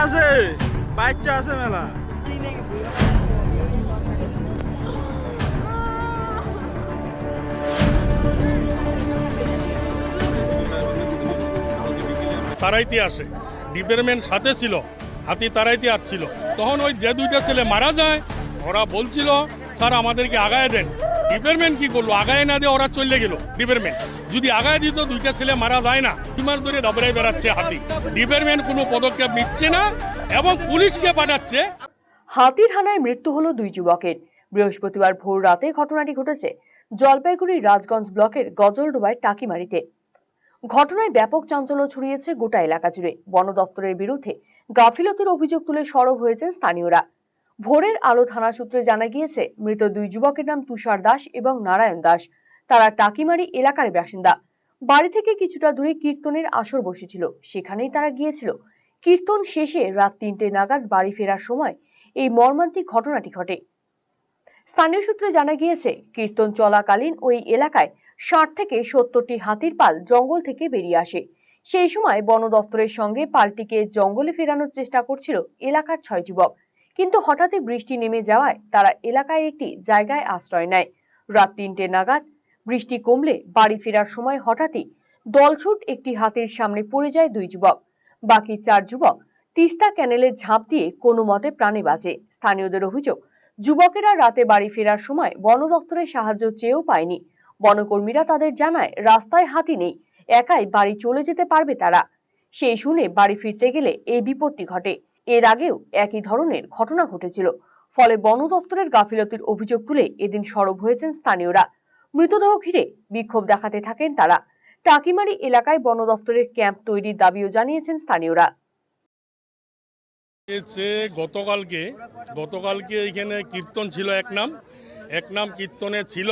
আছে, বাচ্চা আছে মেলা। তারাইতে আসে, ডিপার্টমেন্ট সাথে ছিল, হাতি তারাইতে আসছিল। তখন ওই যে দুইটা ছেলে মারা যায়, ওরা বলছিল স্যার আমাদেরকে আগায় দেন। ডিপার্টমেন্ট কি করলো, আগায় না দিয়ে ওরা চলে গেল। ডিপার্টমেন্ট যদি আগায় দিত দুইটা ছেলে মারা যায় না। 2 মাস ধরে দাবড়াই বেড়াচ্ছে হাতি, ডিপার্টমেন্ট কোনো পদক্ষেপ নিচ্ছে না এবং পুলিশকে পাঠাচ্ছে। হাতির হানায় মৃত্যু হলো 2 যুবকের। বৃহস্পতিবার ভোর রাতে ঘটনাটি ঘটেছে জলপাইগুড়ির রাজগঞ্জ ব্লকের গজলডোবায় টাকিমারিতে। ঘটনায় ব্যাপক চাঞ্চল্য ছড়িয়েছে গোটা এলাকা জুড়ে। বন দফতরের বিরুদ্ধে গাফিলতির অভিযোগ তুলে সরব হয়েছেন স্থানীয়রা। ভোরের আলো থানা সূত্রে জানা গিয়েছে, মৃত 2 যুবকের নাম তুষার দাস এবং নারায়ণ দাস। তারা টাকিমারি এলাকার বাসিন্দা। বাড়ি থেকে কিছুটা দূরে কীর্তনের আসর বসেছিল, সেখানেই তারা গিয়েছিল। কীর্তন শেষে রাত 3টে নাগাদ বাড়ি ফেরার সময় এই মর্মান্তিক ঘটনাটি ঘটে। স্থানীয় সূত্রে জানা গিয়েছে, কীর্তন চলাকালীন ওই এলাকায় 60 থেকে 70টি হাতির পাল জঙ্গল থেকে বেরিয়ে আসে। সেই সময় বন দফতরের সঙ্গে পালটিকে জঙ্গলে ফেরানোর চেষ্টা করছিল এলাকার 6 যুবক, কিন্তু হঠাৎই বৃষ্টি নেমে যাওয়ায় তারা এলাকায় একটি জায়গায় আশ্রয় নেয়। রাত 3টে নাগাদ বৃষ্টি কমলে বাড়ি ফেরার সময় হঠাৎই দলছুট একটি হাতির সামনে পড়ে যায় 2 যুবক। বাকি 4 যুবক তিস্তা ক্যানেলে ঝাঁপ দিয়ে কোনো মতে প্রাণে বাঁচে। স্থানীয়দের অভিযোগ, যুবকেরা রাতে বাড়ি ফেরার সময় বন দফতরের সাহায্য চেয়েও পায়নি। বনকর্মীরা তাদের জানায় রাস্তায় হাতি নেই, একাই বাড়ি চলে যেতে পারবে তারা। সেই শুনে বাড়ি ফিরতে গেলে এই বিপত্তি ঘটে। এর আগেও একই ধরনের ঘটনা ঘটেছিল। ফলে বন দফতরের গাফিলতির অভিযোগ তুলে এদিন সরব হয়েছেন স্থানীয়রা। মৃতদেহ ঘিরে বিক্ষোভ দেখাতে থাকেন তারা। টাকিমারি এলাকায় বন দফতরের ক্যাম্প তৈরির দাবিও জানিয়েছেন স্থানীয়রা। গতকালকে এখানে কীর্তন ছিল, এক নাম কীর্তনে ছিল।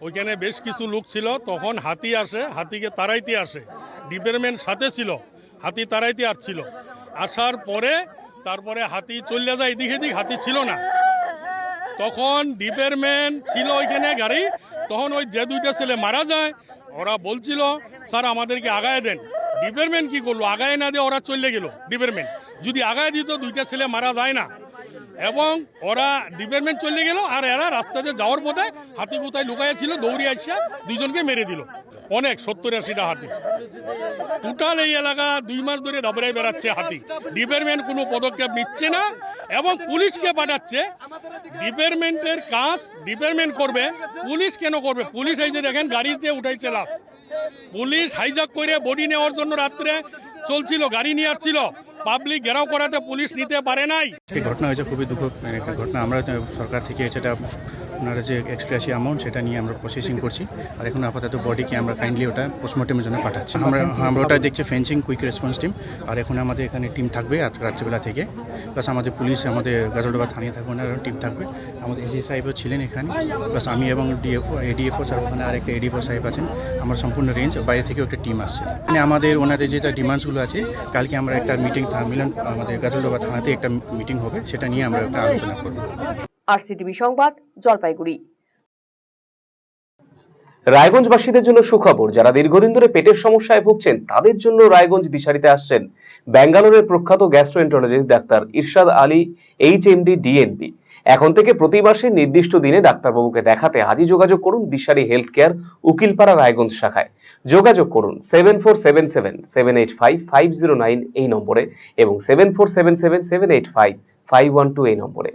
ওইখানে বেশ কিছু লোক ছিল। তখন হাতি আসে, হাতিকে তাড়াইতে আসে। ডিপার্টমেন্ট সাথে ছিল, হাতি তাড়াইতে আসছিল। আসার পরে তারপরে হাতি চলে যায়, এদিক হাতি ছিল না। তখন ডিপার্টমেন্ট ছিল ওইখানে গাড়ি। তখন ওই যে দুইটা ছেলে মারা যায়, ওরা বলছিল স্যার আমাদেরকে আগায় দেন। ডিপার্টমেন্ট কি করলো, আগায় না দিয়ে ওরা চলে গেল। ডিপার্টমেন্ট যদি আগায় দিত দুইটা ছেলে মারা যায় না এবং ওরা ডিপার্টমেন্ট চলে গেল। আর এরা রাস্তাতে যাওয়ার পথে হাতি কোথায় লুকাইয়া ছিল, দৌড়িয়ে আসিয়া 2 জনকে মেরে দিল। অনেক 70-80টা হাতি টোটাল এই এলাকা 2 মাস ধরে দাবড়াই বেড়াচ্ছে হাতি, ডিপার্টমেন্ট কোনো পদক্ষেপ নিচ্ছে না এবং পুলিশকে পাঠাচ্ছে। ডিপার্টমেন্টের কাজ ডিপার্টমেন্ট করবে, পুলিশ কেন করবে? পুলিশ এই যে দেখেন গাড়িতে উঠাইছে লাশ, পুলিশ হাইজাক করে বডি নেওয়ার জন্য রাত্রে চলছিল, গাড়ি নিয়ে আসছিল, পাবলিক ঘেরাও করাতে পুলিশ নিতে পারে নাই। ঘটনা হয়েছে খুবই দুঃখ একটা ঘটনা। আমরা সরকার থেকে সেটা ওনারা যে এক্সট্রাসি অ্যামাউন্ট সেটা নিয়ে আমরা প্রসেসিং করছি। আর এখন আপাতত বডিকে আমরা কাইন্ডলি ওটা পোস্টমর্টমের জন্য পাঠাচ্ছি। আমরা ওটা দেখছি ফেন্সিং কুইক রেসপন্স টিম। আর এখন আমাদের এখানে টিম থাকবে আজ রাত্রিবেলা থেকে, প্লাস আমাদের পুলিশ, আমাদের গাজলডোবা থানিয়ে থাকবে, ওনার টিম থাকবে। আমাদের এসি সাহেবও ছিলেন এখানে, প্লাস আমি এবং এডিএফও স্যার, ওখানে আরেকটা এডিএফও সাহেব আছেন। আমার সম্পূর্ণ রেঞ্জ, বাইরে থেকেও একটা টিম আসছে। মানে আমাদের ওনাদের যেটা ডিমান্ডসগুলো আছে, কালকে আমরা একটা মিটিং মিলন আমাদের গাজলডোবা থানাতে একটা মিটিং হবে, সেটা নিয়ে আমরা একটা আলোচনা করব। আরসিটিভি সংবাদ, জলপাইগুড়ি। রায়গঞ্জবাসীদের জন্য সুখবর, যারা দীর্ঘদিন ধরে পেটের সমস্যায় ভুগছেন তাদের জন্য রায়গঞ্জ দিশারিতে আসছেন ব্যাঙ্গালোরের প্রখ্যাত গ্যাস্ট্রোএন্টারোলজিস্ট ডাক্তার ইরশাদ আলী, HMD, DNB। এখন থেকে প্রতি মাসে নির্দিষ্ট দিনে ডাক্তারবাবুকে দেখাতে আজই যোগাযোগ করুন দিশারি হেলথ কেয়ার, উকিলপাড়া, রায়গঞ্জ শাখায়। যোগাযোগ করুন 7477785509 এই নম্বরে এবং 7477785512 এই নম্বরে।